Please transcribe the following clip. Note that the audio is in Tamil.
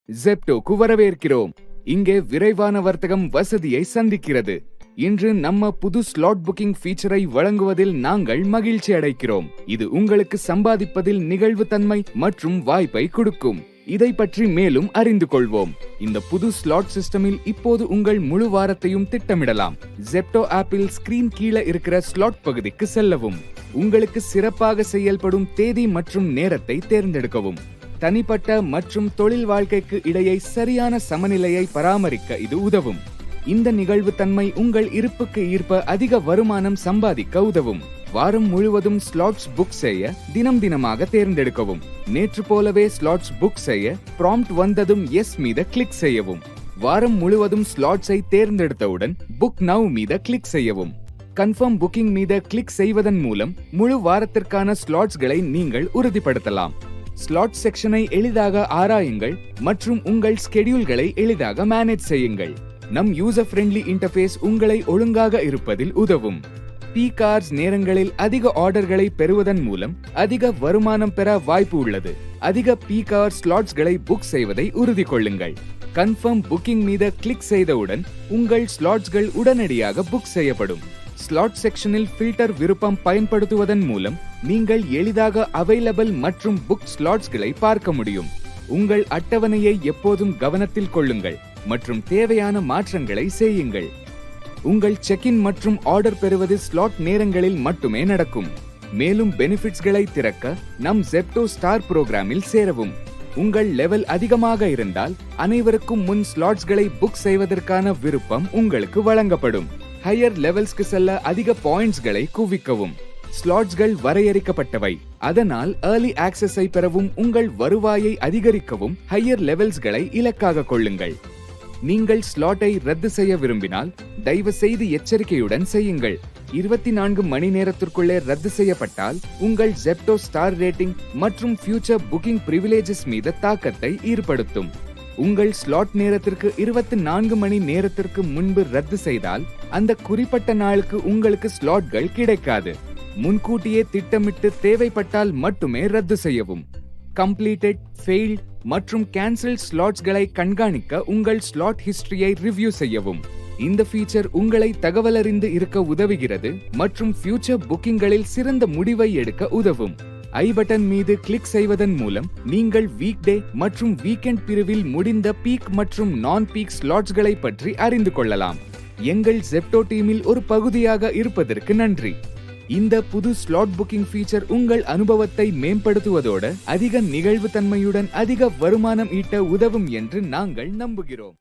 ஜெப்டோக்கு வரவேற்கிறோம். இங்கே விரைவான வர்த்தகம் வசதியை சந்திக்கிறது. இன்று நம்ம புது ஸ்லாட் புக்கிங் ஃபீச்சரை வழங்குவதில் நாங்கள் மகிழ்ச்சி அடைக்கிறோம். இது உங்களுக்கு சம்பாதிப்பதில் நிகழ்வுத்தன்மை மற்றும் வாய்ப்பை கொடுக்கும். இதை பற்றி மேலும் அறிந்து கொள்வோம். இந்த புது ஸ்லாட் சிஸ்டமில் இப்போது உங்கள் முழு வாரத்தையும் திட்டமிடலாம். ஜெப்டோ ஆப்பில் ஸ்கிரீன் கீழே இருக்கிற ஸ்லாட் பகுதிக்கு செல்லவும். உங்களுக்கு சிறப்பாக செயல்படும் தேதி மற்றும் நேரத்தை தேர்ந்தெடுக்கவும். தனிப்பட்ட மற்றும் தொழில் வாழ்க்கைக்கு இடையே சரியான சமநிலையை பராமரிக்க இது உதவும். இந்த நிகழ்வுத்தன்மை உங்கள் இருப்புக்கு ஈர்ப்ப அதிக வருமானம் சம்பாதிக்க உதவும். வாரம் முழுவதும் ஸ்லாட்ஸ் புக் செய்ய தினமாக தேர்ந்தெடுக்கவும். நேற்று போலவே ஸ்லாட்ஸ் புக் செய்ய ப்ராம்ப்ட் வந்ததும் எஸ் மீது கிளிக் செய்யவும். வாரம் முழுவதும் ஸ்லாட்ஸை தேர்ந்தெடுத்தவுடன் புக் நவ் மீது கிளிக் செய்யவும். கன்ஃபர்ம் புக்கிங் மீது கிளிக் செய்வதன் மூலம் முழு வாரத்திற்கான ஸ்லாட்ஸ்களை நீங்கள் உறுதிப்படுத்தலாம். ஸ்லாட் செக்ஷனை எளிதாக ஆராயுங்கள் மற்றும் உங்கள் ஸ்கெடியூல்களை எளிதாக மேனேஜ் செய்யுங்கள். நம் யூசர் ஃப்ரெண்ட்லி இன்டர்ஃபேஸ் உங்களை ஒழுங்காக இருப்பதில் உதவும். பீக் ஹவர்ஸ் நேரங்களில் அதிக ஆர்டர்களை பெறுவதன் மூலம் அதிக வருமானம் பெற வாய்ப்பு உள்ளது. அதிக பீக் ஹவர் ஸ்லாட்ஸ்களை புக் செய்வதை உறுதி கொள்ளுங்கள். கன்ஃபர்ம் புக்கிங் மீது கிளிக் செய்தவுடன் உங்கள் ஸ்லாட்ஸ்கள் உடனடியாக புக் செய்யப்படும். ஸ்லாட் செக்ஷனில் ஃபில்டர் விருப்பம் பயன்படுத்துவதன் மூலம் நீங்கள் எளிதாக அவைலபிள் மற்றும் புக் ஸ்லாட்ஸ்களை பார்க்க முடியும். உங்கள் அட்டவணையை எப்போதும் கவனத்தில் கொள்ளுங்கள் மற்றும் தேவையான மாற்றங்களை செய்யுங்கள். உங்கள் செக்இன் மற்றும் ஆர்டர் பெறுவது ஸ்லாட் நேரங்களில் மட்டுமே நடக்கும். மேலும் பெனிஃபிட்ஸ்களை திறக்க நம் ஜெப்டோ ஸ்டார் புரோகிராமில் சேரவும். உங்கள் லெவல் அதிகமாக இருந்தால் அனைவருக்கும் முன் ஸ்லாட்ஸ்களை புக் செய்வதற்கான விருப்பம் உங்களுக்கு வழங்கப்படும். ஹையர் லெவல்ஸ்க்கு செல்ல அதிக பாயிண்ட்ஸ்களை குவிக்கவும். ஸ்லாட்ஸ்கள் வரையறுக்கப்பட்டவை, அதனால் ஏர்லி ஆக்சஸை பெறவும் உங்கள் வருவாயை அதிகரிக்கவும் ஹையர் லெவல்ஸ்களை இலக்காக கொள்ளுங்கள். நீங்கள் ஸ்லாட்டை ரத்து செய்ய விரும்பினால் தயவு செய்து எச்சரிக்கையுடன் செய்யுங்கள். 24 மணி நேரத்திற்குள்ளே ரத்து செய்யப்பட்டால் உங்கள் ஜெப்டோ ஸ்டார் ரேட்டிங் மற்றும் ஃபியூச்சர் புக்கிங் பிரிவிலேஜஸ் மீது தாக்கத்தை ஏற்படுத்தும். உங்கள் ஸ்லாட் நேரத்திற்கு 24 மணி நேரத்திற்கு முன்பு ரத்து செய்தால் அந்த குறிப்பிட்ட நாளுக்கு உங்களுக்கு ஸ்லாட்கள் கிடைக்காது. முன்கூட்டியே திட்டமிட்டு தேவைப்பட்டால் மட்டுமே ரத்து செய்யவும். கம்ப்ளீட்டட், ஃபெயில்ட் மற்றும் கேன்சல் ஸ்லாட்ஸ்களை கண்காணிக்க உங்கள் ஸ்லாட் ஹிஸ்டரியை ரிவ்யூ செய்யவும். இந்த ஃபீச்சர் உங்களை தகவலறிந்து இருக்க உதவுகிறது மற்றும் ஃபியூச்சர் புக்கிங்களில் சிறந்த முடிவை எடுக்க உதவும். ஐ பட்டன் மீது கிளிக் செய்வதன் மூலம் நீங்கள் வீக்டே மற்றும் வீக்கெண்ட் பிரிவில் முடிந்த பீக் மற்றும் நான் பீக் ஸ்லாட்ஸ்களை பற்றி அறிந்து கொள்ளலாம். எங்கள் ஜெப்டோ டீமில் ஒரு பகுதியாக இருப்பதற்கு நன்றி. இந்த புது ஸ்லாட் புக்கிங் ஃபீச்சர் உங்கள் அனுபவத்தை மேம்படுத்துவதோடு அதிக நிகழ்வுத்தன்மையுடன் அதிக வருமானம் ஈட்ட உதவும் என்று நாங்கள் நம்புகிறோம்.